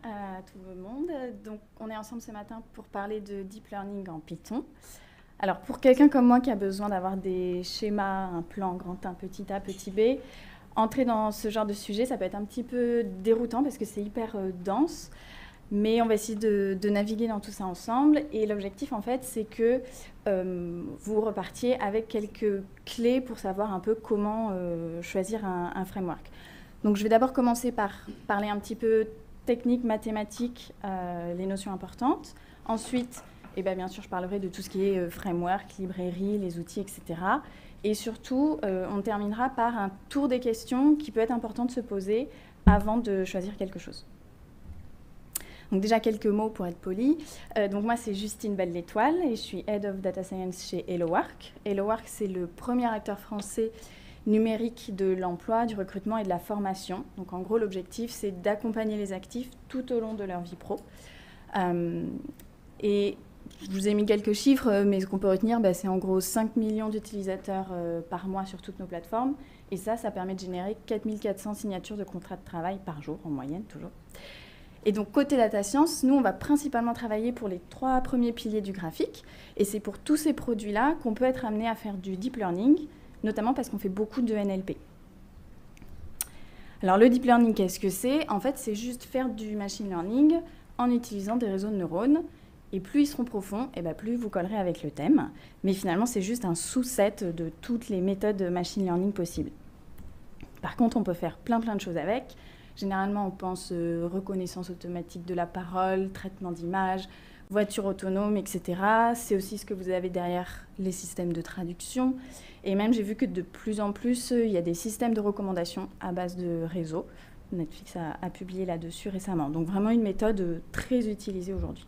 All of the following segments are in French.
à tout le monde. Donc, on est ensemble ce matin pour parler de Deep Learning en Python. Alors, pour quelqu'un comme moi qui a besoin d'avoir des schémas, un plan grand A, petit a, petit b, entrer dans ce genre de sujet, ça peut être un petit peu déroutant parce que c'est hyper dense. Mais on va essayer de naviguer dans tout ça ensemble. Et l'objectif, en fait, c'est que vous repartiez avec quelques clés pour savoir un peu comment choisir un framework. Donc, je vais d'abord commencer par parler un petit peu technique, mathématiques, les notions importantes. Ensuite, bien sûr, je parlerai de tout ce qui est framework, librairie, les outils, etc. Et surtout, on terminera par un tour des questions qui peut être important de se poser avant de choisir quelque chose. Donc déjà, quelques mots pour être poli. Donc moi, c'est Justine Belle-L'Étoile et je suis Head of Data Science chez HelloWork. HelloWork, c'est le premier acteur français numérique de l'emploi, du recrutement et de la formation. Donc en gros, l'objectif, c'est d'accompagner les actifs tout au long de leur vie pro. Et je vous ai mis quelques chiffres, mais ce qu'on peut retenir, c'est en gros 5 millions d'utilisateurs par mois sur toutes nos plateformes. Et ça permet de générer 4400 signatures de contrats de travail par jour, en moyenne, toujours. Et donc, côté data science, nous, on va principalement travailler pour les 3 premiers piliers du graphique. Et c'est pour tous ces produits-là qu'on peut être amené à faire du deep learning, notamment parce qu'on fait beaucoup de NLP. Alors, le deep learning, qu'est-ce que c'est? En fait, c'est juste faire du machine learning en utilisant des réseaux de neurones. Et plus ils seront profonds, plus vous collerez avec le thème. Mais finalement, c'est juste un sous-set de toutes les méthodes de machine learning possibles. Par contre, on peut faire plein de choses avec. Généralement, on pense reconnaissance automatique de la parole, traitement d'images, voiture autonome, etc. C'est aussi ce que vous avez derrière les systèmes de traduction. Et même, j'ai vu que de plus en plus, il y a des systèmes de recommandation à base de réseaux. Netflix a publié là-dessus récemment. Donc, vraiment une méthode très utilisée aujourd'hui.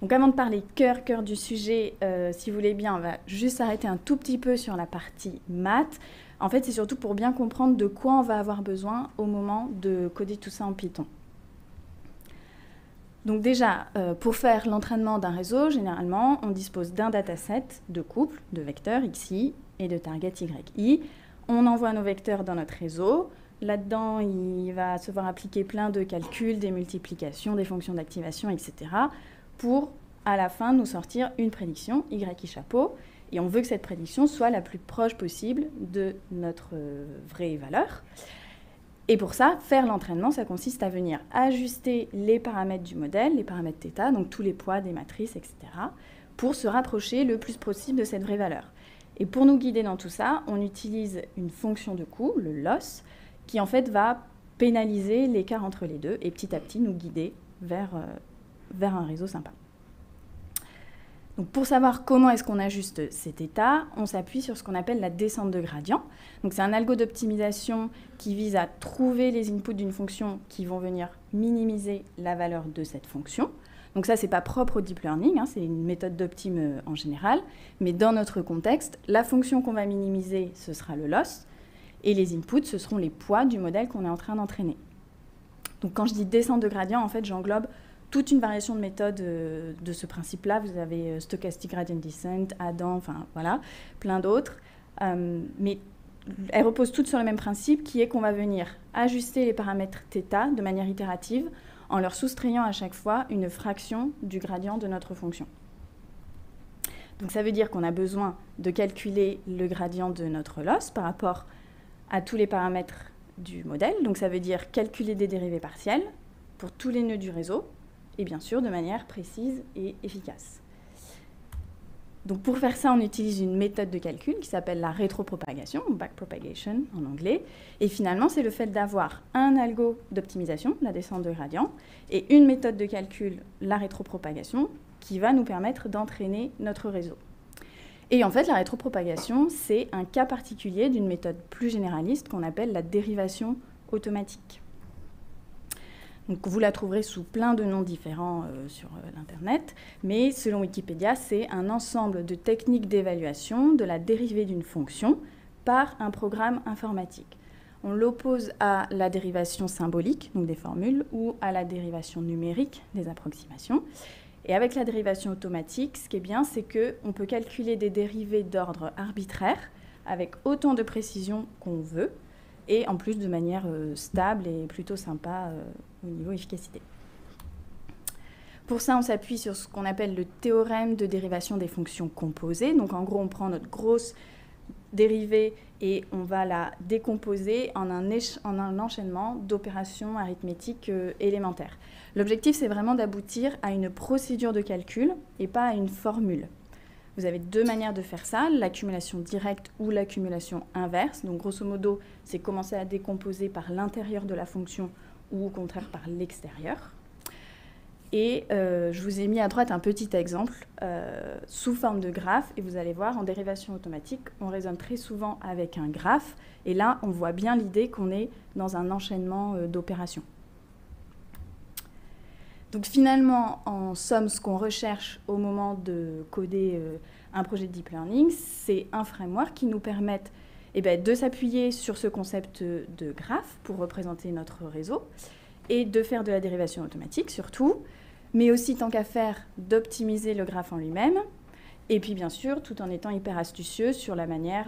Donc, avant de parler cœur du sujet, si vous voulez bien, on va juste s'arrêter un tout petit peu sur la partie maths. En fait, c'est surtout pour bien comprendre de quoi on va avoir besoin au moment de coder tout ça en Python. Donc déjà, pour faire l'entraînement d'un réseau, généralement, on dispose d'un dataset de couple, de vecteurs xi et de target yi. On envoie nos vecteurs dans notre réseau. Là-dedans, il va se voir appliquer plein de calculs, des multiplications, des fonctions d'activation, etc. pour, à la fin, nous sortir une prédiction, y chapeau. Et on veut que cette prédiction soit la plus proche possible de notre vraie valeur. Et pour ça, faire l'entraînement, ça consiste à venir ajuster les paramètres du modèle, les paramètres θ, donc tous les poids des matrices, etc., pour se rapprocher le plus possible de cette vraie valeur. Et pour nous guider dans tout ça, on utilise une fonction de coût, le loss, qui en fait va pénaliser l'écart entre les deux et petit à petit nous guider vers un réseau sympa. Donc pour savoir comment est-ce qu'on ajuste cet état, on s'appuie sur ce qu'on appelle la descente de gradient. Donc c'est un algo d'optimisation qui vise à trouver les inputs d'une fonction qui vont venir minimiser la valeur de cette fonction. Donc ça, c'est pas propre au deep learning, c'est une méthode d'optime en général. Mais dans notre contexte, la fonction qu'on va minimiser, ce sera le loss. Et les inputs, ce seront les poids du modèle qu'on est en train d'entraîner. Donc quand je dis descente de gradient, en fait, j'englobe toute une variation de méthodes de ce principe-là. Vous avez Stochastic Gradient Descent, Adam, enfin voilà, plein d'autres. Mais elles reposent toutes sur le même principe qui est qu'on va venir ajuster les paramètres θ de manière itérative en leur soustrayant à chaque fois une fraction du gradient de notre fonction. Donc ça veut dire qu'on a besoin de calculer le gradient de notre loss par rapport à tous les paramètres du modèle. Donc ça veut dire calculer des dérivées partielles pour tous les nœuds du réseau, et bien sûr de manière précise et efficace. Donc pour faire ça, on utilise une méthode de calcul qui s'appelle la rétropropagation, ou backpropagation en anglais. Et finalement, c'est le fait d'avoir un algo d'optimisation, la descente de gradient, et une méthode de calcul, la rétropropagation, qui va nous permettre d'entraîner notre réseau. Et en fait, la rétropropagation, c'est un cas particulier d'une méthode plus généraliste qu'on appelle la dérivation automatique. Donc vous la trouverez sous plein de noms différents sur l'Internet, mais selon Wikipédia, c'est un ensemble de techniques d'évaluation de la dérivée d'une fonction par un programme informatique. On l'oppose à la dérivation symbolique, donc des formules, ou à la dérivation numérique, des approximations. Et avec la dérivation automatique, ce qui est bien, c'est qu'on peut calculer des dérivées d'ordre arbitraire avec autant de précision qu'on veut, et en plus de manière stable et plutôt sympa au niveau efficacité. Pour ça, on s'appuie sur ce qu'on appelle le théorème de dérivation des fonctions composées. Donc en gros, on prend notre grosse dérivée et on va la décomposer en un enchaînement d'opérations arithmétiques élémentaires. L'objectif, c'est vraiment d'aboutir à une procédure de calcul et pas à une formule. Vous avez deux manières de faire ça, l'accumulation directe ou l'accumulation inverse. Donc grosso modo, c'est commencer à décomposer par l'intérieur de la fonction ou au contraire par l'extérieur. Et je vous ai mis à droite un petit exemple sous forme de graphe. Et vous allez voir, en dérivation automatique, on raisonne très souvent avec un graphe. Et là, on voit bien l'idée qu'on est dans un enchaînement d'opérations. Donc finalement, en somme, ce qu'on recherche au moment de coder un projet de deep learning, c'est un framework qui nous permette de s'appuyer sur ce concept de graphe pour représenter notre réseau et de faire de la dérivation automatique surtout, mais aussi, tant qu'à faire, d'optimiser le graphe en lui-même, et puis bien sûr, tout en étant hyper astucieux sur la manière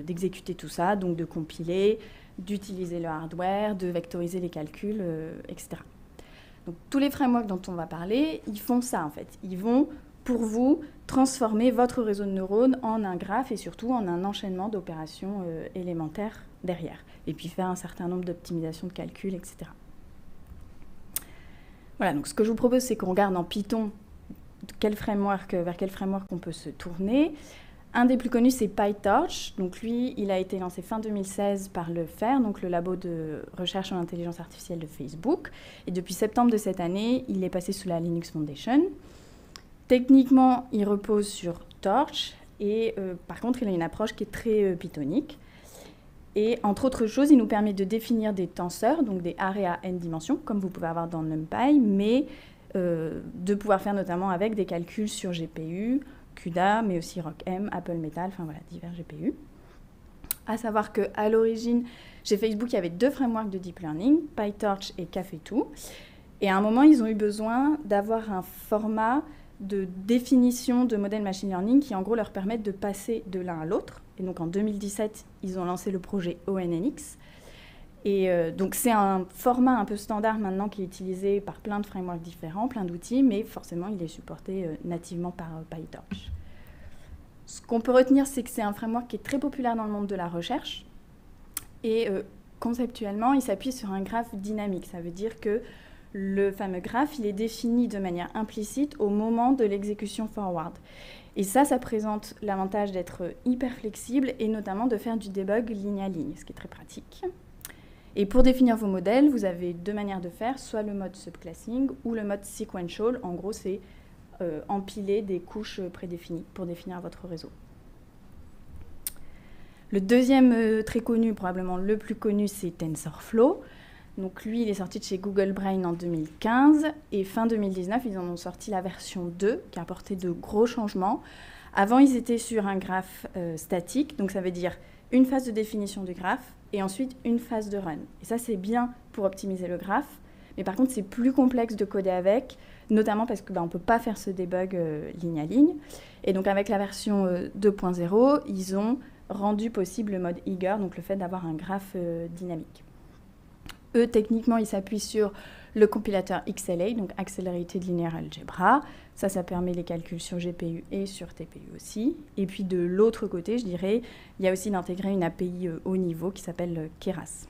d'exécuter tout ça, donc de compiler, d'utiliser le hardware, de vectoriser les calculs, etc. Donc tous les frameworks dont on va parler, ils font ça en fait. Ils vont, pour vous, transformer votre réseau de neurones en un graphe et surtout en un enchaînement d'opérations élémentaires derrière. Et puis faire un certain nombre d'optimisations de calculs, etc. Voilà, donc ce que je vous propose, c'est qu'on regarde en Python vers quel framework on peut se tourner. Un des plus connus, c'est PyTorch. Donc lui, il a été lancé fin 2016 par le FAIR, donc le labo de recherche en intelligence artificielle de Facebook. Et depuis septembre de cette année, il est passé sous la Linux Foundation. Techniquement, il repose sur Torch et par contre, il a une approche qui est très pythonique. Et entre autres choses, il nous permet de définir des tenseurs, donc des arrays à n dimensions, comme vous pouvez avoir dans NumPy, mais de pouvoir faire notamment avec des calculs sur GPU, CUDA, mais aussi ROCm, Apple Metal, enfin voilà, divers GPU. À savoir qu'à l'origine, chez Facebook, il y avait deux frameworks de deep learning, PyTorch et Caffe2. Et à un moment, ils ont eu besoin d'avoir un format de définition de modèles machine learning qui, en gros, leur permettent de passer de l'un à l'autre. Et donc, en 2017, ils ont lancé le projet ONNX. Et donc, c'est un format un peu standard maintenant qui est utilisé par plein de frameworks différents, plein d'outils, mais forcément, il est supporté nativement par PyTorch. Ce qu'on peut retenir, c'est que c'est un framework qui est très populaire dans le monde de la recherche. Et conceptuellement, il s'appuie sur un graphe dynamique. Ça veut dire que le fameux graphe, il est défini de manière implicite au moment de l'exécution forward. Et ça présente l'avantage d'être hyper flexible et notamment de faire du debug ligne à ligne, ce qui est très pratique. Et pour définir vos modèles, vous avez deux manières de faire, soit le mode subclassing ou le mode sequential. En gros, c'est empiler des couches prédéfinies pour définir votre réseau. Le deuxième très connu, probablement le plus connu, c'est TensorFlow. Donc lui, il est sorti de chez Google Brain en 2015 et fin 2019, ils en ont sorti la version 2 qui a apporté de gros changements. Avant, ils étaient sur un graphe statique, donc ça veut dire une phase de définition du graphe et ensuite une phase de run. Et ça, c'est bien pour optimiser le graphe, mais par contre, c'est plus complexe de coder avec, notamment parce qu'on ne peut pas faire ce debug ligne à ligne. Et donc avec la version 2.0, ils ont rendu possible le mode eager, donc le fait d'avoir un graphe dynamique. Eux, techniquement, ils s'appuient sur le compilateur XLA, donc Accelerated Linear Algebra. Ça permet les calculs sur GPU et sur TPU aussi. Et puis de l'autre côté, je dirais, il y a aussi d'intégrer une API haut niveau qui s'appelle Keras.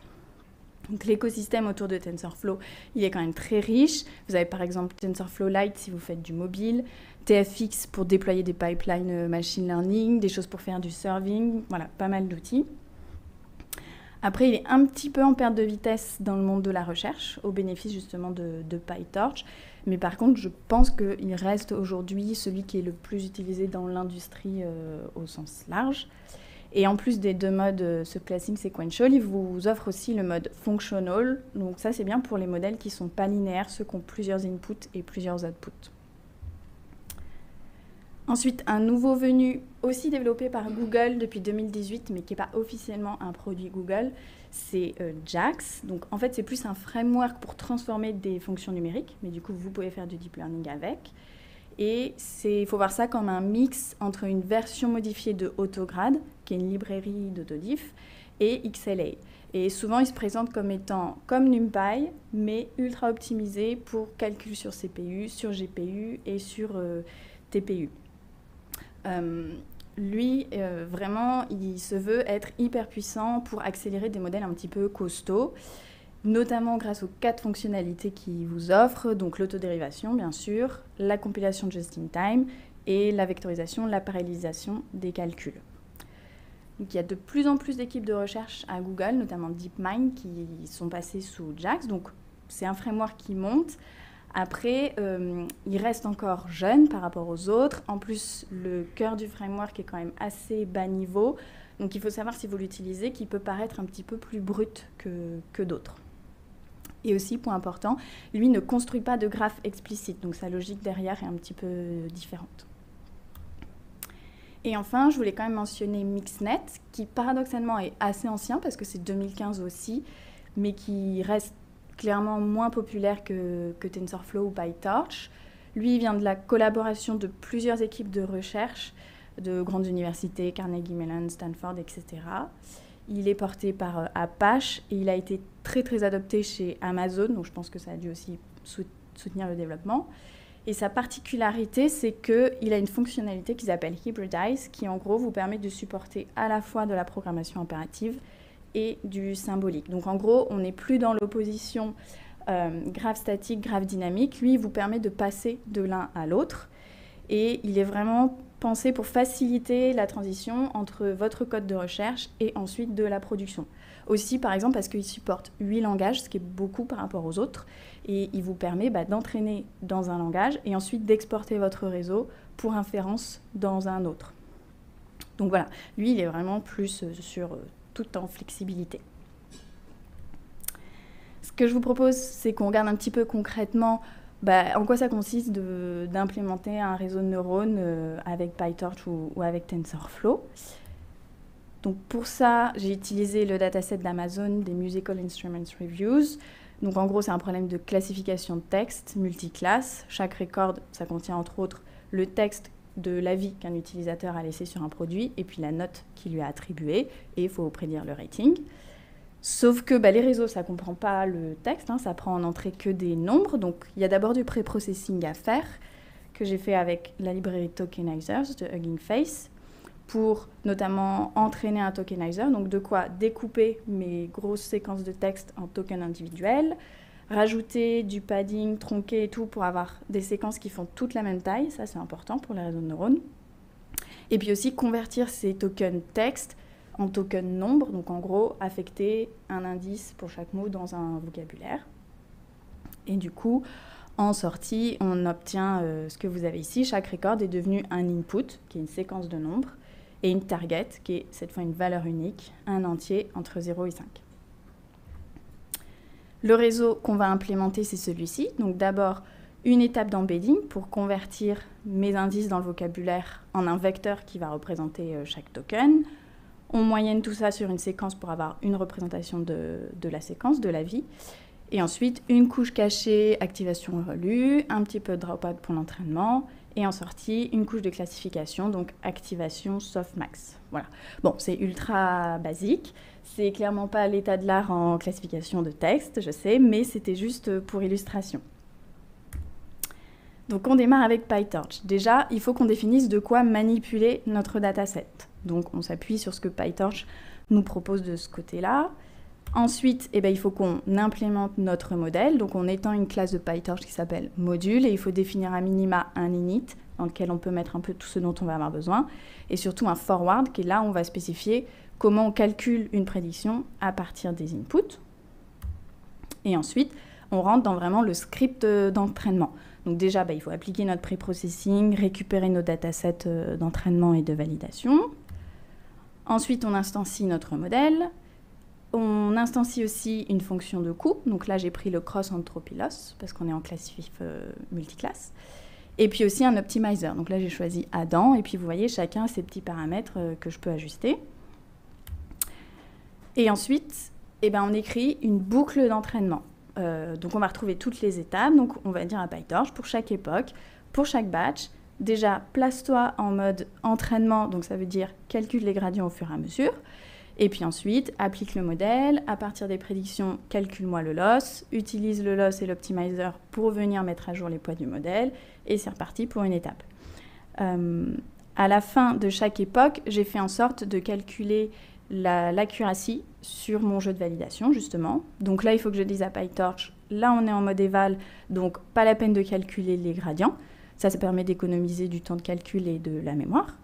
Donc l'écosystème autour de TensorFlow, il est quand même très riche. Vous avez par exemple TensorFlow Lite si vous faites du mobile, TFX pour déployer des pipelines machine learning, des choses pour faire du serving, voilà, pas mal d'outils. Après, il est un petit peu en perte de vitesse dans le monde de la recherche, au bénéfice justement de PyTorch. Mais par contre, je pense qu'il reste aujourd'hui celui qui est le plus utilisé dans l'industrie au sens large. Et en plus des deux modes subclassing sequential, il vous offre aussi le mode functional. Donc ça, c'est bien pour les modèles qui ne sont pas linéaires, ceux qui ont plusieurs inputs et plusieurs outputs. Ensuite, un nouveau venu, aussi développé par Google depuis 2018, mais qui n'est pas officiellement un produit Google, c'est JAX. Donc, en fait, c'est plus un framework pour transformer des fonctions numériques, mais du coup, vous pouvez faire du deep learning avec. Et il faut voir ça comme un mix entre une version modifiée de Autograd, qui est une librairie d'autodiff, et XLA. Et souvent, il se présente comme étant comme NumPy, mais ultra optimisé pour calcul sur CPU, sur GPU et sur TPU. Lui, vraiment, il se veut être hyper puissant pour accélérer des modèles un petit peu costauds, notamment grâce aux 4 fonctionnalités qu'il vous offre, donc l'autodérivation, bien sûr, la compilation just-in-time et la vectorisation, la parallélisation des calculs. Donc, il y a de plus en plus d'équipes de recherche à Google, notamment DeepMind, qui sont passées sous JAX. Donc, c'est un framework qui monte. Après, il reste encore jeune par rapport aux autres. En plus, le cœur du framework est quand même assez bas niveau. Donc, il faut savoir si vous l'utilisez, qu'il peut paraître un petit peu plus brut que d'autres. Et aussi, point important, lui ne construit pas de graphes explicites. Donc, sa logique derrière est un petit peu différente. Et enfin, je voulais quand même mentionner Mixnet, qui paradoxalement est assez ancien, parce que c'est 2015 aussi, mais qui reste clairement moins populaire que TensorFlow ou PyTorch. Lui, il vient de la collaboration de plusieurs équipes de recherche, de grandes universités, Carnegie Mellon, Stanford, etc. Il est porté par Apache, et il a été très très adopté chez Amazon, donc je pense que ça a dû aussi soutenir le développement. Et sa particularité, c'est qu'il a une fonctionnalité qu'ils appellent Hybridize, qui en gros vous permet de supporter à la fois de la programmation impérative et du symbolique. Donc en gros, on n'est plus dans l'opposition graphe statique, graphe dynamique. Lui, il vous permet de passer de l'un à l'autre. Et il est vraiment pensé pour faciliter la transition entre votre code de recherche et ensuite de la production. Aussi, par exemple, parce qu'il supporte 8 langages, ce qui est beaucoup par rapport aux autres. Et il vous permet d'entraîner dans un langage et ensuite d'exporter votre réseau pour inférence dans un autre. Donc voilà, lui, il est vraiment plus sur tout en flexibilité. Ce que je vous propose, c'est qu'on regarde un petit peu concrètement en quoi ça consiste d'implémenter un réseau de neurones avec PyTorch ou avec TensorFlow. Donc pour ça, j'ai utilisé le dataset d'Amazon des Musical Instruments Reviews. Donc en gros, c'est un problème de classification de texte multiclasse. Chaque record, ça contient entre autres le texte de l'avis qu'un utilisateur a laissé sur un produit et puis la note qu'il lui a attribuée. Et il faut prédire le rating. Sauf que les réseaux, ça ne comprend pas le texte, ça prend en entrée que des nombres. Donc il y a d'abord du pré-processing à faire, que j'ai fait avec la librairie Tokenizers de Hugging Face, pour notamment entraîner un tokenizer, donc de quoi découper mes grosses séquences de texte en tokens individuels, rajouter du padding, tronquer et tout pour avoir des séquences qui font toute la même taille, ça c'est important pour les réseaux de neurones. Et puis aussi convertir ces tokens texte en tokens nombres, donc en gros affecter un indice pour chaque mot dans un vocabulaire. Et du coup, en sortie, on obtient ce que vous avez ici. Chaque record est devenu un input, qui est une séquence de nombres, et une target, qui est cette fois une valeur unique, un entier entre 0 et 5. Le réseau qu'on va implémenter, c'est celui-ci. Donc d'abord, une étape d'embedding pour convertir mes indices dans le vocabulaire en un vecteur qui va représenter chaque token. On moyenne tout ça sur une séquence pour avoir une représentation de la séquence, de la vie. Et ensuite, une couche cachée, activation relue, un petit peu de dropout pour l'entraînement, et en sortie, une couche de classification, donc activation softmax. Voilà. Bon, c'est ultra basique. C'est clairement pas l'état de l'art en classification de texte, je sais, mais c'était juste pour illustration. Donc on démarre avec PyTorch. Déjà, il faut qu'on définisse de quoi manipuler notre dataset. Donc on s'appuie sur ce que PyTorch nous propose de ce côté-là. Ensuite, il faut qu'on implémente notre modèle. Donc on étend une classe de PyTorch qui s'appelle module et il faut définir à minima un init dans lequel on peut mettre un peu tout ce dont on va avoir besoin et surtout un forward qui est là où on va spécifier comment on calcule une prédiction à partir des inputs. Et ensuite, on rentre dans vraiment le script d'entraînement. Donc déjà, il faut appliquer notre pré-processing, récupérer nos datasets d'entraînement et de validation. Ensuite, on instancie notre modèle. On instancie aussi une fonction de coût. Donc là, j'ai pris le cross anthropilos parce qu'on est en classif multiclasse. Et puis aussi un optimizer. Donc là, j'ai choisi Adam. Et puis vous voyez, chacun a ses petits paramètres que je peux ajuster. Et ensuite, on écrit une boucle d'entraînement. Donc on va retrouver toutes les étapes. Donc on va dire à PyTorch, pour chaque époque, pour chaque batch, déjà place-toi en mode entraînement. Donc ça veut dire calcule les gradients au fur et à mesure. Et puis ensuite, applique le modèle, à partir des prédictions, calcule-moi le loss, utilise le loss et l'optimizer pour venir mettre à jour les poids du modèle, et c'est reparti pour une étape. À la fin de chaque époque, j'ai fait en sorte de calculer l'accuracy sur mon jeu de validation, justement. Donc là, il faut que je dise à PyTorch, là on est en mode éval, donc pas la peine de calculer les gradients. Ça permet d'économiser du temps de calcul et de la mémoire.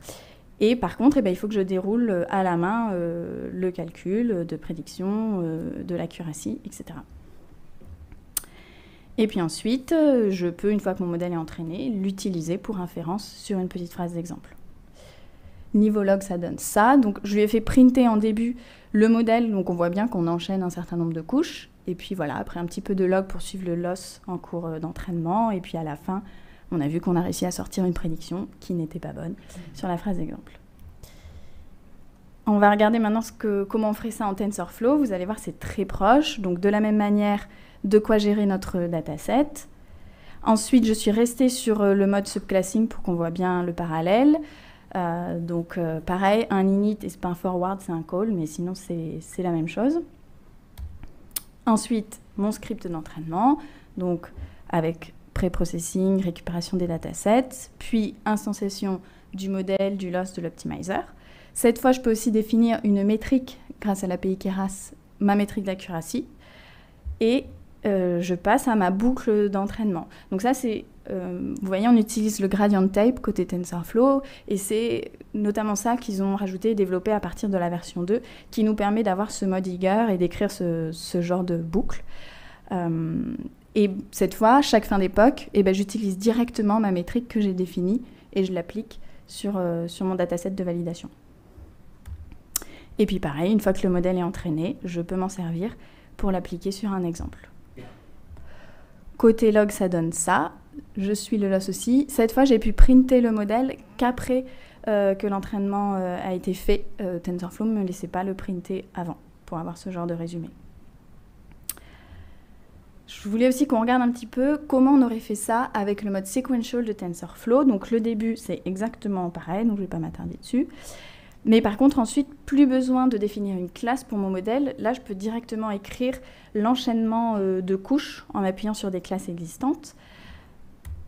Et par contre, il faut que je déroule à la main le calcul de prédiction, de l'accuracy, etc. Et puis ensuite, je peux, une fois que mon modèle est entraîné, l'utiliser pour inférence sur une petite phrase d'exemple. Niveau log, ça donne ça. Donc, je lui ai fait printer en début le modèle. Donc, on voit bien qu'on enchaîne un certain nombre de couches. Et puis voilà, après un petit peu de log pour suivre le loss en cours d'entraînement. Et puis à la fin, on a vu qu'on a réussi à sortir une prédiction qui n'était pas bonne sur la phrase d'exemple. On va regarder maintenant comment on ferait ça en TensorFlow. Vous allez voir, c'est très proche. Donc, de la même manière, de quoi gérer notre dataset. Ensuite, je suis restée sur le mode subclassing pour qu'on voit bien le parallèle. Pareil, un init et c'est pas un forward, c'est un call, mais sinon c'est la même chose. Ensuite, mon script d'entraînement, donc avec pré-processing, récupération des datasets, puis instanciation du modèle, du loss, de l'optimizer. Cette fois, je peux aussi définir une métrique grâce à l'API Keras, ma métrique d'accuracy, et je passe à ma boucle d'entraînement. Donc ça, c'est, vous voyez, on utilise le gradient tape côté TensorFlow, et c'est notamment ça qu'ils ont rajouté et développé à partir de la version 2, qui nous permet d'avoir ce mode Eager et d'écrire ce genre de boucle. Et cette fois, chaque fin d'époque, j'utilise directement ma métrique que j'ai définie et je l'applique sur mon dataset de validation. Et puis pareil, une fois que le modèle est entraîné, je peux m'en servir pour l'appliquer sur un exemple. Côté log, ça donne ça. Je suis le loss aussi. Cette fois, j'ai pu printer le modèle qu'après que l'entraînement a été fait. TensorFlow ne me laissait pas le printer avant pour avoir ce genre de résumé. Je voulais aussi qu'on regarde un petit peu comment on aurait fait ça avec le mode sequential de TensorFlow. Donc le début, c'est exactement pareil, donc je ne vais pas m'attarder dessus. Mais par contre, ensuite, plus besoin de définir une classe pour mon modèle. Là, je peux directement écrire l'enchaînement de couches en m'appuyant sur des classes existantes.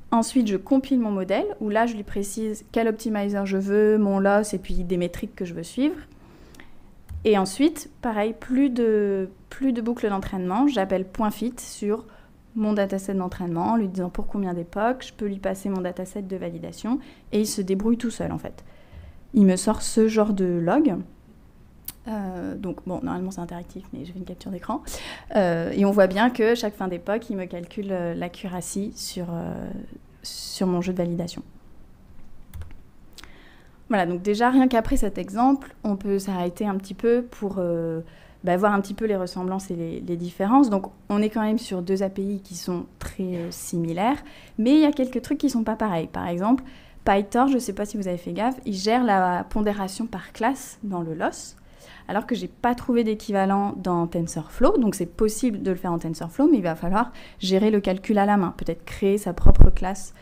Ensuite, je compile mon modèle, où là, je lui précise quel optimizer je veux, mon loss, et puis des métriques que je veux suivre. Et ensuite, pareil, plus de boucles d'entraînement. J'appelle .fit sur mon dataset d'entraînement, en lui disant pour combien d'époques. Je peux lui passer mon dataset de validation, et il se débrouille tout seul, en fait. Il me sort ce genre de log. Donc, bon, normalement, c'est interactif, mais je fais une capture d'écran. Et on voit bien que chaque fin d'époque, il me calcule l'accuracy sur mon jeu de validation. Voilà, donc déjà, rien qu'après cet exemple, on peut s'arrêter un petit peu pour voir un petit peu les ressemblances et les différences. Donc, on est quand même sur deux API qui sont très similaires, mais il y a quelques trucs qui ne sont pas pareils. Par exemple, PyTorch, je ne sais pas si vous avez fait gaffe, il gère la pondération par classe dans le loss, alors que je n'ai pas trouvé d'équivalent dans TensorFlow. Donc c'est possible de le faire en TensorFlow, mais il va falloir gérer le calcul à la main, peut-être créer sa propre classe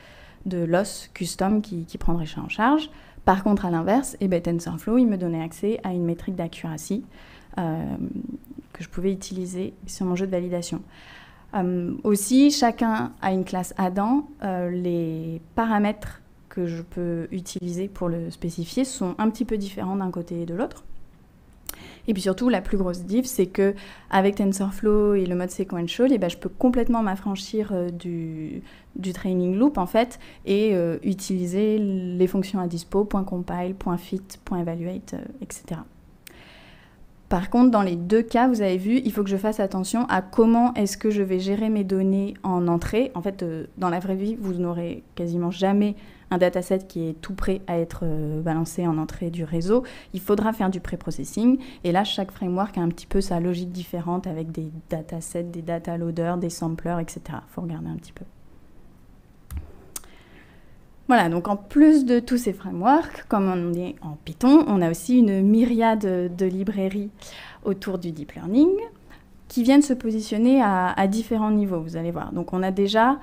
de loss custom qui prendrait ça en charge. Par contre, à l'inverse, TensorFlow, il me donnait accès à une métrique d'accuracy que je pouvais utiliser sur mon jeu de validation. Aussi, chacun a une classe Adam. Les paramètres que je peux utiliser pour le spécifier sont un petit peu différents d'un côté et de l'autre. Et puis surtout, la plus grosse diff, c'est qu'avec TensorFlow et le mode sequential, je peux complètement m'affranchir du training loop, en fait, et utiliser les fonctions à dispo, .compile, .fit, .evaluate, etc. Par contre, dans les deux cas, vous avez vu, il faut que je fasse attention à comment est-ce que je vais gérer mes données en entrée. En fait, dans la vraie vie, vous n'aurez quasiment jamais un dataset qui est tout prêt à être balancé en entrée du réseau. Il faudra faire du pré-processing. Et là, chaque framework a un petit peu sa logique différente avec des datasets, des data loaders, des samplers, etc. Il faut regarder un petit peu. Voilà, donc en plus de tous ces frameworks, comme on est en Python, on a aussi une myriade de librairies autour du deep learning qui viennent se positionner à différents niveaux, vous allez voir. Donc on a déjà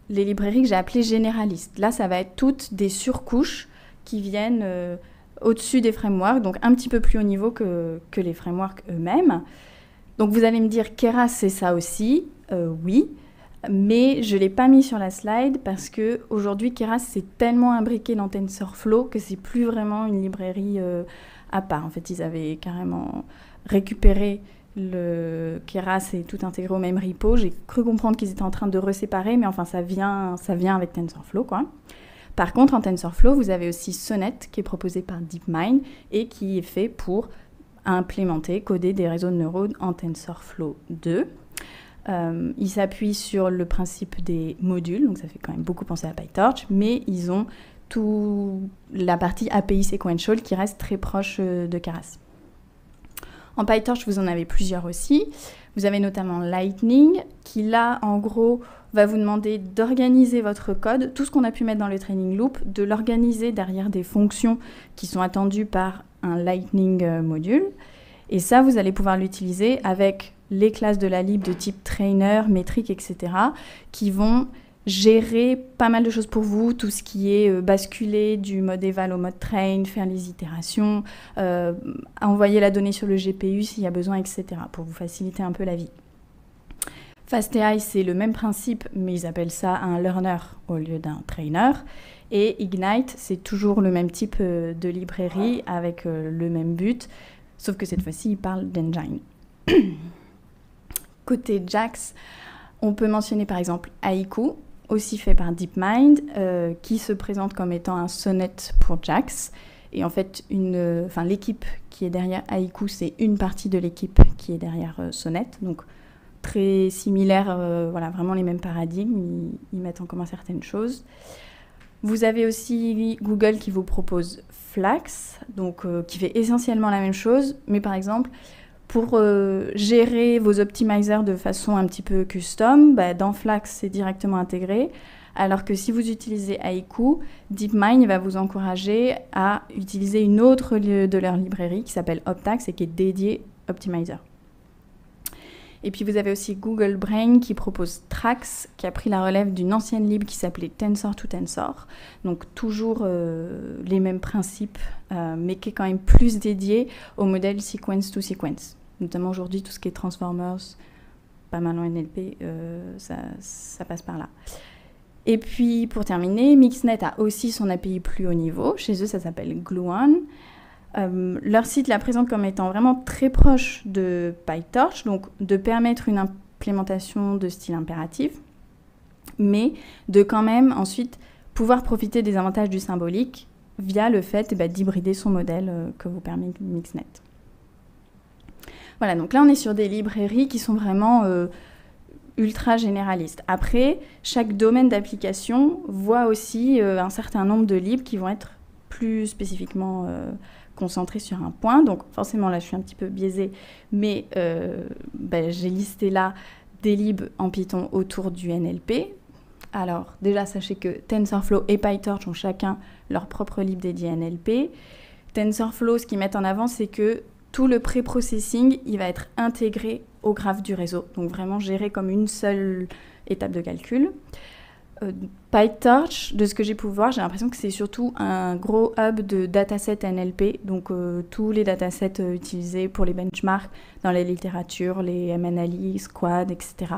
les librairies que j'ai appelées généralistes. Là, ça va être toutes des surcouches qui viennent au-dessus des frameworks, donc un petit peu plus haut niveau que les frameworks eux-mêmes. Donc vous allez me dire, Keras, c'est ça aussi. Oui, mais je ne l'ai pas mis sur la slide parce qu'aujourd'hui, Keras, c'est tellement imbriqué dans TensorFlow que c'est plus vraiment une librairie à part. En fait, ils avaient carrément récupéré le Keras et tout intégré au même repo. J'ai cru comprendre qu'ils étaient en train de reséparer, mais enfin, ça vient avec TensorFlow, quoi. Par contre, en TensorFlow, vous avez aussi Sonnet, qui est proposé par DeepMind et qui est fait pour implémenter, coder des réseaux de neurones en TensorFlow 2. Ils s'appuient sur le principe des modules, donc ça fait quand même beaucoup penser à PyTorch, mais ils ont toute la partie API sequential qui reste très proche de Keras. En PyTorch, vous en avez plusieurs aussi. Vous avez notamment Lightning, qui là, en gros, va vous demander d'organiser votre code, tout ce qu'on a pu mettre dans le training loop, de l'organiser derrière des fonctions qui sont attendues par un Lightning module. Et ça, vous allez pouvoir l'utiliser avec les classes de la lib de type trainer, métrique, etc., qui vont gérer pas mal de choses pour vous, tout ce qui est basculer du mode eval au mode train, faire les itérations, envoyer la donnée sur le GPU s'il y a besoin, etc., pour vous faciliter un peu la vie. FastAI, c'est le même principe, mais ils appellent ça un learner au lieu d'un trainer. Et Ignite, c'est toujours le même type de librairie avec le même but, sauf que cette fois-ci, ils parlent d'engine. Côté JAX, on peut mentionner par exemple Haiku, aussi fait par DeepMind, qui se présente comme étant un sonnet pour JAX. Et en fait, l'équipe qui est derrière Haiku, c'est une partie de l'équipe qui est derrière Sonnet. Donc, très similaire, voilà, vraiment les mêmes paradigmes. Ils mettent en commun certaines choses. Vous avez aussi Google qui vous propose Flax, donc, qui fait essentiellement la même chose. Mais par exemple, pour gérer vos optimizers de façon un petit peu custom, dans Flax, c'est directement intégré. Alors que si vous utilisez Haiku, DeepMind va vous encourager à utiliser une autre de leur librairie qui s'appelle Optax et qui est dédiée Optimizer. Et puis vous avez aussi Google Brain qui propose Trax, qui a pris la relève d'une ancienne lib qui s'appelait Tensor2Tensor. Donc toujours les mêmes principes, mais qui est quand même plus dédié au modèle sequence-to-sequence. Notamment aujourd'hui, tout ce qui est Transformers, pas mal en NLP, ça passe par là. Et puis, pour terminer, Mixnet a aussi son API plus haut niveau. Chez eux, ça s'appelle Gluon. Leur site la présente comme étant vraiment très proche de PyTorch, donc de permettre une implémentation de style impératif, mais de quand même ensuite pouvoir profiter des avantages du symbolique via le fait d'hybrider son modèle que vous permet Mixnet. Voilà, donc là on est sur des librairies qui sont vraiment ultra généralistes. Après, chaque domaine d'application voit aussi un certain nombre de libs qui vont être plus spécifiquement concentrés sur un point. Donc forcément, là je suis un petit peu biaisée, mais j'ai listé là des libs en Python autour du NLP. Alors déjà, sachez que TensorFlow et PyTorch ont chacun leur propre lib dédié à NLP. TensorFlow, ce qu'ils mettent en avant, c'est que tout le pré-processing, il va être intégré au graphe du réseau, donc vraiment géré comme une seule étape de calcul. PyTorch, de ce que j'ai pu voir, j'ai l'impression que c'est surtout un gros hub de datasets NLP, donc tous les datasets utilisés pour les benchmarks dans la littérature, les MNLE, Squad, etc.,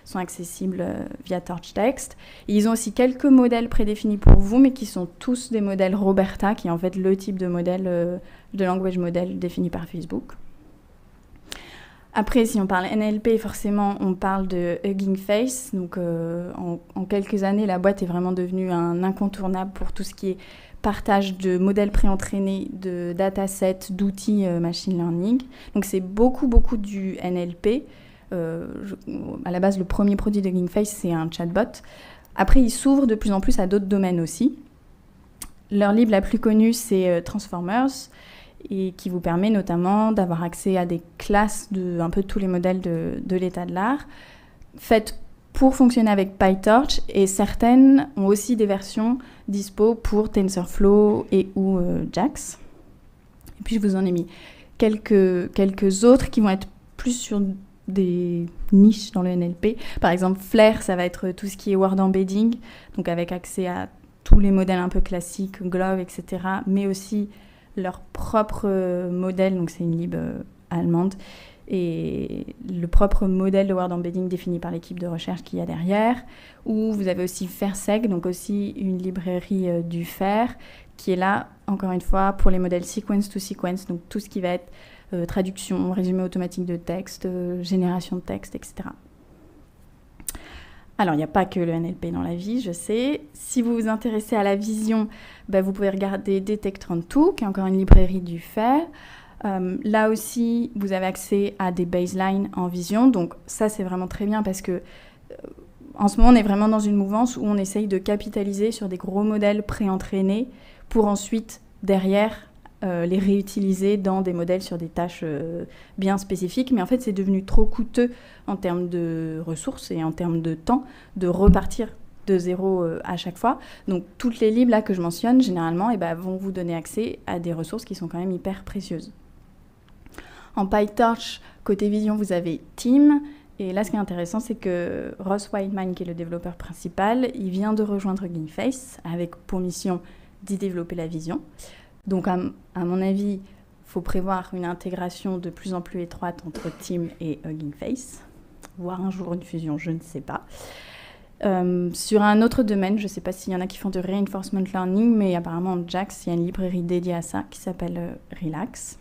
sont accessibles via TorchText. Et ils ont aussi quelques modèles prédéfinis pour vous, mais qui sont tous des modèles Roberta, qui est en fait le type de modèle de language model défini par Facebook. Après, si on parle NLP, forcément, on parle de Hugging Face. Donc, en quelques années, la boîte est vraiment devenue un incontournable pour tout ce qui est partage de modèles préentraînés, de datasets, d'outils machine learning. Donc, c'est beaucoup du NLP. À la base, le premier produit de Hugging Face, c'est un chatbot. Après, ils s'ouvrent de plus en plus à d'autres domaines aussi. Leur lib la plus connue, c'est Transformers, et qui vous permet notamment d'avoir accès à des classes de un peu tous les modèles de l'état de l'art, faites pour fonctionner avec PyTorch, et certaines ont aussi des versions dispo pour TensorFlow et ou JAX. Et puis je vous en ai mis quelques autres qui vont être plus sur des niches dans le NLP. Par exemple, Flare, ça va être tout ce qui est word embedding, donc avec accès à tous les modèles un peu classiques, Glove, etc., mais aussi leur propre modèle, donc c'est une lib allemande, et le propre modèle de word embedding défini par l'équipe de recherche qu'il y a derrière. Ou vous avez aussi FAIRSEC, donc aussi une librairie du FAIR, qui est là, encore une fois, pour les modèles sequence to sequence, donc tout ce qui va être traduction, résumé automatique de texte, génération de texte, etc. Alors, il n'y a pas que le NLP dans la vie, je sais. Si vous vous intéressez à la vision, vous pouvez regarder Detect32, qui est encore une librairie du FAIR. Là aussi, vous avez accès à des baselines en vision. Donc ça, c'est vraiment très bien parce que en ce moment, on est vraiment dans une mouvance où on essaye de capitaliser sur des gros modèles pré-entraînés pour ensuite, derrière, les réutiliser dans des modèles sur des tâches bien spécifiques. Mais en fait, c'est devenu trop coûteux en termes de ressources et en termes de temps de repartir de zéro à chaque fois. Donc, toutes les libs là que je mentionne, généralement, vont vous donner accès à des ressources qui sont quand même hyper précieuses. En PyTorch, côté vision, vous avez Team. Et là, ce qui est intéressant, c'est que Ross Whiteman, qui est le développeur principal, il vient de rejoindre Hugging Face avec pour mission d'y développer la vision. Donc, à mon avis, il faut prévoir une intégration de plus en plus étroite entre Team et Hugging Face, voire un jour une fusion, je ne sais pas. Sur un autre domaine, je ne sais pas s'il y en a qui font de reinforcement learning, mais apparemment en JAX, il y a une librairie dédiée à ça qui s'appelle Relax.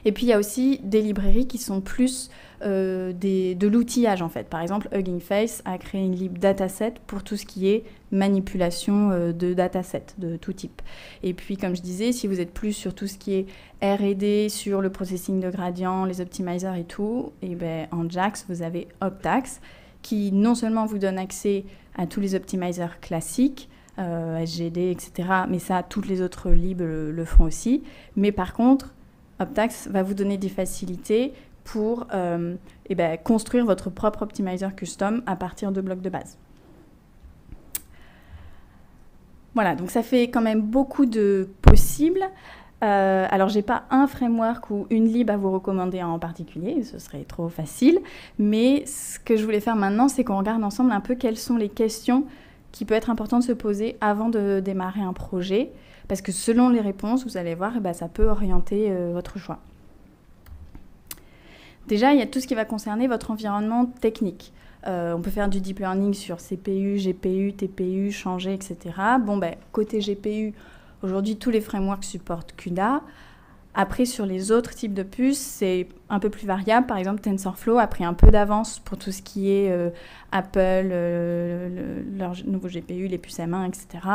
Et puis, il y a aussi des librairies qui sont plus de l'outillage, en fait. Par exemple, Hugging Face a créé une lib dataset pour tout ce qui est manipulation de dataset de tout type. Et puis, comme je disais, si vous êtes plus sur tout ce qui est R&D, sur le processing de gradient, les optimizers et tout, en JAX, vous avez Optax, qui non seulement vous donne accès à tous les optimizers classiques, SGD, etc., mais ça, toutes les autres libs le font aussi. Mais par contre, Optax va vous donner des facilités pour construire votre propre optimizer custom à partir de blocs de base. Voilà, donc ça fait quand même beaucoup de possibles. Alors, j'ai pas un framework ou une lib à vous recommander en particulier, ce serait trop facile. Mais ce que je voulais faire maintenant, c'est qu'on regarde ensemble un peu quelles sont les questions qui peuvent être importantes de se poser avant de démarrer un projet. Parce que selon les réponses, vous allez voir, ça peut orienter votre choix. Déjà, il y a tout ce qui va concerner votre environnement technique. On peut faire du deep learning sur CPU, GPU, TPU, changer, etc. Côté GPU, aujourd'hui, tous les frameworks supportent CUDA. Après, sur les autres types de puces, c'est un peu plus variable. Par exemple, TensorFlow a pris un peu d'avance pour tout ce qui est Apple, leur nouveau GPU, les puces M1, etc.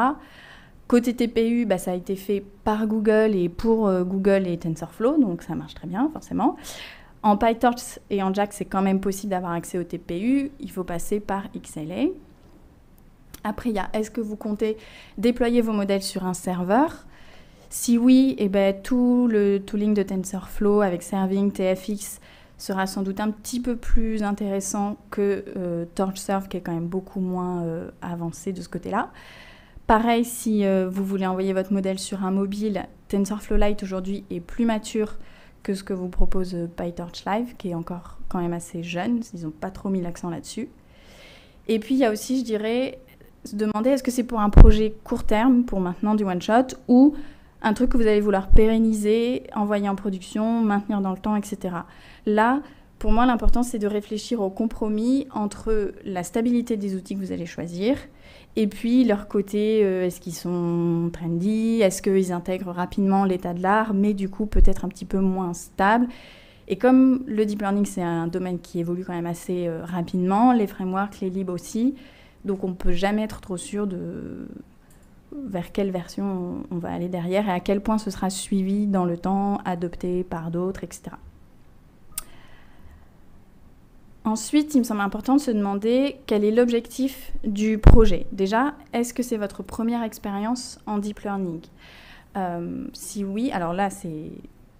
Côté TPU, ça a été fait par Google et pour Google et TensorFlow, donc ça marche très bien, forcément. En PyTorch et en JAX, c'est quand même possible d'avoir accès au TPU. Il faut passer par XLA. Après, il y a est-ce que vous comptez déployer vos modèles sur un serveur? Si oui, tout le tooling de TensorFlow avec Serving, TFX sera sans doute un petit peu plus intéressant que TorchServe, qui est quand même beaucoup moins avancé de ce côté-là. Pareil, si vous voulez envoyer votre modèle sur un mobile, TensorFlow Lite aujourd'hui est plus mature que ce que vous propose PyTorch Live, qui est encore quand même assez jeune. Ils n'ont pas trop mis l'accent là-dessus. Et puis, il y a aussi, je dirais, se demander est-ce que c'est pour un projet court terme, pour maintenant du one-shot, ou un truc que vous allez vouloir pérenniser, envoyer en production, maintenir dans le temps, etc. Là, pour moi, l'important, c'est de réfléchir au compromis entre la stabilité des outils que vous allez choisir et puis leur côté, est-ce qu'ils sont trendy, est-ce qu'ils intègrent rapidement l'état de l'art, mais du coup peut-être un petit peu moins stable. Et comme le deep learning, c'est un domaine qui évolue quand même assez rapidement, les frameworks, les libs aussi, donc on ne peut jamais être trop sûr de vers quelle version on va aller derrière et à quel point ce sera suivi dans le temps, adopté par d'autres, etc. Ensuite, il me semble important de se demander quel est l'objectif du projet. Déjà, est-ce que c'est votre première expérience en deep learning? Si oui, alors là, c'est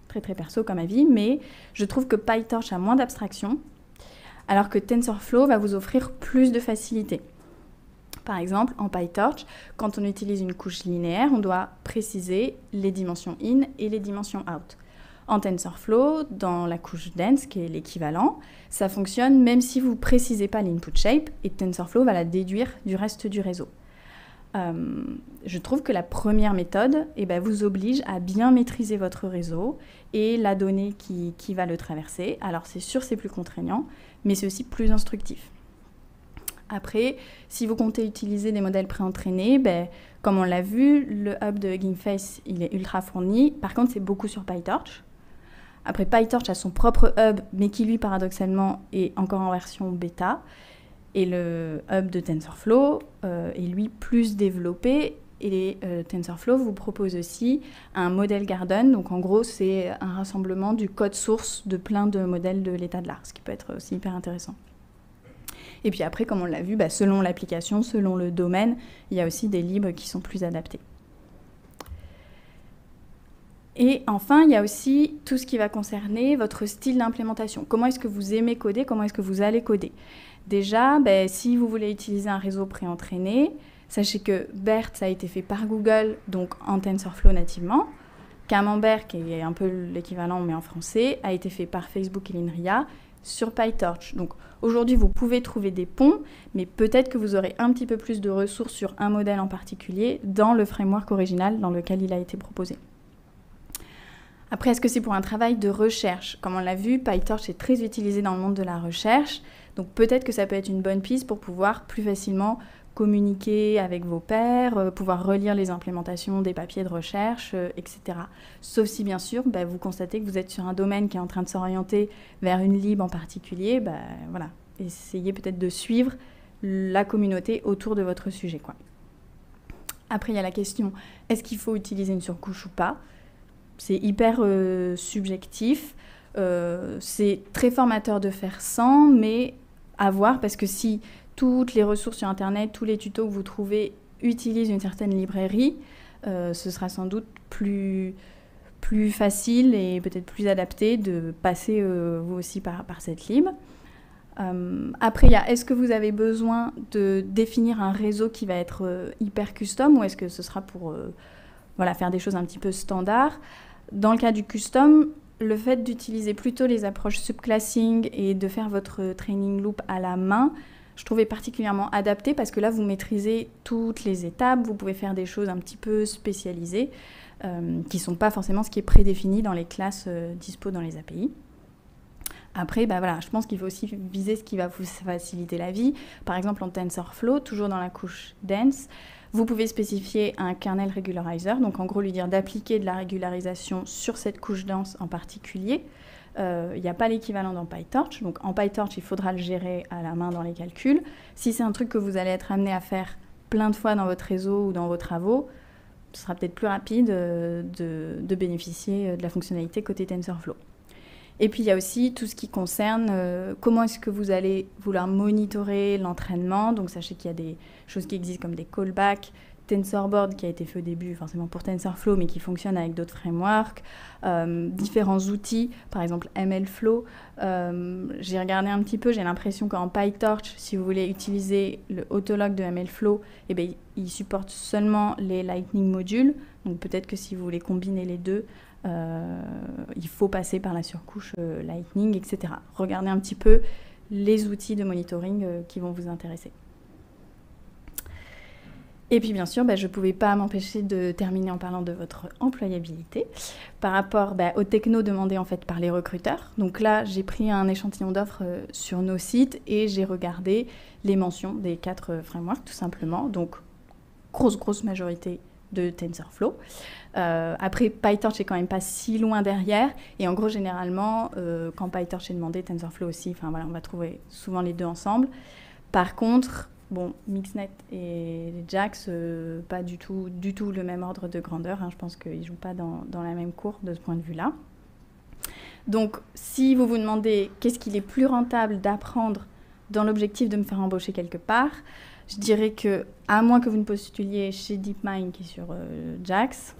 très très perso comme avis, mais je trouve que PyTorch a moins d'abstraction, alors que TensorFlow va vous offrir plus de facilité. Par exemple, en PyTorch, quand on utilise une couche linéaire, on doit préciser les dimensions in et les dimensions out. En TensorFlow, dans la couche dense, qui est l'équivalent, ça fonctionne même si vous ne précisez pas l'input shape, et TensorFlow va la déduire du reste du réseau. Je trouve que la première méthode vous oblige à bien maîtriser votre réseau et la donnée qui va le traverser. Alors c'est sûr, c'est plus contraignant, mais c'est aussi plus instructif. Après, si vous comptez utiliser des modèles préentraînés, comme on l'a vu, le hub de Hugging Face, il est ultra fourni. Par contre, c'est beaucoup sur PyTorch. Après, PyTorch a son propre hub, mais qui lui, paradoxalement, est encore en version bêta. Et le hub de TensorFlow est lui plus développé. Et TensorFlow vous propose aussi un modèle Garden. Donc en gros, c'est un rassemblement du code source de plein de modèles de l'état de l'art, ce qui peut être aussi hyper intéressant. Et puis après, comme on l'a vu, selon l'application, selon le domaine, il y a aussi des libres qui sont plus adaptés. Et enfin, il y a aussi tout ce qui va concerner votre style d'implémentation. Comment est-ce que vous aimez coder? Comment est-ce que vous allez coder? Déjà, si vous voulez utiliser un réseau préentraîné, sachez que BERT, ça a été fait par Google, donc en TensorFlow nativement. Camembert, qui est un peu l'équivalent, mais en français, a été fait par Facebook et l'INRIA sur PyTorch. Donc aujourd'hui, vous pouvez trouver des ponts, mais peut-être que vous aurez un petit peu plus de ressources sur un modèle en particulier dans le framework original dans lequel il a été proposé. Après, est-ce que c'est pour un travail de recherche? Comme on l'a vu, PyTorch est très utilisé dans le monde de la recherche, donc peut-être que ça peut être une bonne piste pour pouvoir plus facilement communiquer avec vos pairs, pouvoir relire les implémentations des papiers de recherche, etc. Sauf si, bien sûr, vous constatez que vous êtes sur un domaine qui est en train de s'orienter vers une lib en particulier, voilà, essayez peut-être de suivre la communauté autour de votre sujet, quoi. Après, il y a la question, est-ce qu'il faut utiliser une surcouche ou pas? C'est hyper subjectif, c'est très formateur de faire sans, mais à voir, parce que si toutes les ressources sur Internet, tous les tutos que vous trouvez utilisent une certaine librairie, ce sera sans doute plus facile et peut-être plus adapté de passer vous aussi par cette lib. Après, il y a, est-ce que vous avez besoin de définir un réseau qui va être hyper custom, ou est-ce que ce sera pour faire des choses un petit peu standards? Dans le cas du custom, le fait d'utiliser plutôt les approches subclassing et de faire votre training loop à la main, je trouvais particulièrement adapté, parce que là, vous maîtrisez toutes les étapes, vous pouvez faire des choses un petit peu spécialisées, qui ne sont pas forcément ce qui est prédéfini dans les classes dispo dans les API. Après, je pense qu'il faut aussi viser ce qui va vous faciliter la vie. Par exemple, en TensorFlow, toujours dans la couche dense, vous pouvez spécifier un kernel regularizer, donc en gros lui dire d'appliquer de la régularisation sur cette couche dense en particulier. Il n'y a pas l'équivalent dans PyTorch, donc en PyTorch, il faudra le gérer à la main dans les calculs. Si c'est un truc que vous allez être amené à faire plein de fois dans votre réseau ou dans vos travaux, ce sera peut-être plus rapide de bénéficier de la fonctionnalité côté TensorFlow. Et puis, il y a aussi tout ce qui concerne comment est-ce que vous allez vouloir monitorer l'entraînement. Donc, sachez qu'il y a des choses qui existent comme des callbacks, TensorBoard qui a été fait au début forcément pour TensorFlow, mais qui fonctionne avec d'autres frameworks, différents outils, par exemple MLflow. J'ai regardé un petit peu, j'ai l'impression qu'en PyTorch, si vous voulez utiliser le autolog de MLflow, il supporte seulement les Lightning modules. Donc, peut-être que si vous voulez combiner les deux, il faut passer par la surcouche Lightning, etc. Regardez un petit peu les outils de monitoring qui vont vous intéresser. Et puis bien sûr, je ne pouvais pas m'empêcher de terminer en parlant de votre employabilité par rapport aux technos demandés en fait par les recruteurs. Donc là, j'ai pris un échantillon d'offres sur nos sites et j'ai regardé les mentions des 4 frameworks tout simplement. Donc grosse majorité de TensorFlow. Après, PyTorch est quand même pas si loin derrière. Et en gros, généralement, quand PyTorch est demandé, TensorFlow aussi, on va trouver souvent les deux ensemble. Par contre, Mixnet et JAX, pas du tout le même ordre de grandeur. Je pense qu'ils ne jouent pas dans la même cour de ce point de vue-là. Donc, si vous vous demandez qu'est-ce qu'il est plus rentable d'apprendre dans l'objectif de me faire embaucher quelque part, je dirais que, à moins que vous ne postuliez chez DeepMind qui est sur JAX,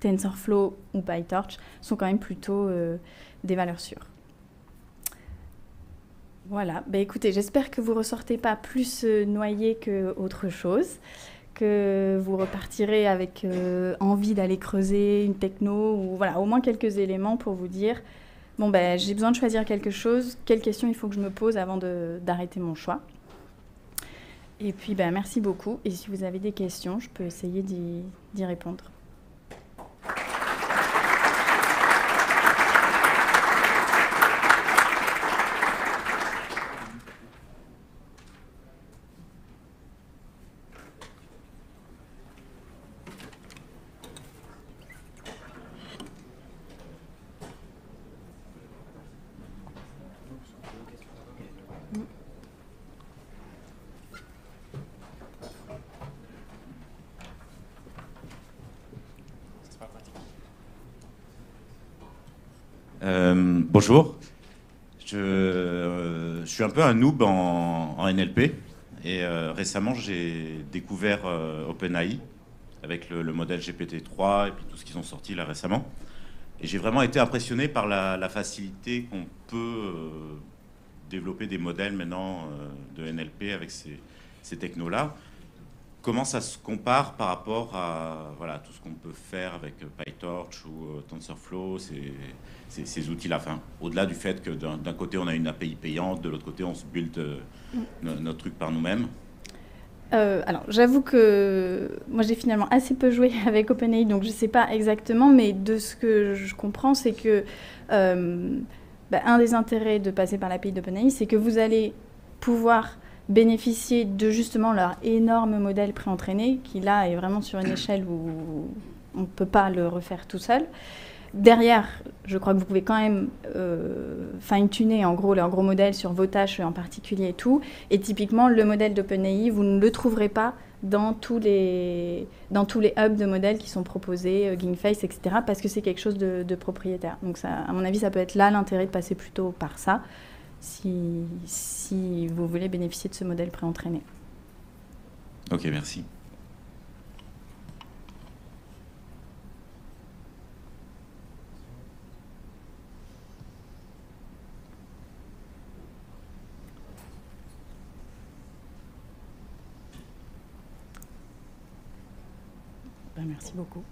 TensorFlow ou PyTorch sont quand même plutôt des valeurs sûres. Voilà, écoutez, j'espère que vous ne ressortez pas plus noyé qu'autre chose, que vous repartirez avec envie d'aller creuser une techno, ou voilà, au moins quelques éléments pour vous dire, j'ai besoin de choisir quelque chose, quelles questions il faut que je me pose avant d'arrêter mon choix. Et puis, merci beaucoup. Et si vous avez des questions, je peux essayer d'y répondre. Bonjour, je suis un peu un noob en NLP et récemment j'ai découvert OpenAI avec le modèle GPT-3 et puis tout ce qu'ils ont sorti là récemment. Et j'ai vraiment été impressionné par la facilité qu'on peut développer des modèles maintenant de NLP avec ces technos-là. Comment ça se compare par rapport à voilà, tout ce qu'on peut faire avec PyTorch ou TensorFlow, ces outils-là, enfin, au-delà du fait que d'un côté on a une API payante, de l'autre côté on se build notre truc par nous-mêmes? Alors, j'avoue que moi j'ai finalement assez peu joué avec OpenAI, donc je ne sais pas exactement, mais de ce que je comprends, c'est que un des intérêts de passer par l'API d'OpenAI, c'est que vous allez pouvoir bénéficier de justement leur énorme modèle pré-entraîné, qui là est vraiment sur une échelle où on ne peut pas le refaire tout seul. Derrière, je crois que vous pouvez quand même fine-tuner en gros leur gros modèle sur vos tâches en particulier et tout. Et typiquement, le modèle d'OpenAI, vous ne le trouverez pas dans tous les hubs de modèles qui sont proposés, GameFace, etc., parce que c'est quelque chose de propriétaire. Donc ça, à mon avis, ça peut être là l'intérêt de passer plutôt par ça, si vous voulez bénéficier de ce modèle pré-entraîné. Ok, merci. Merci beaucoup.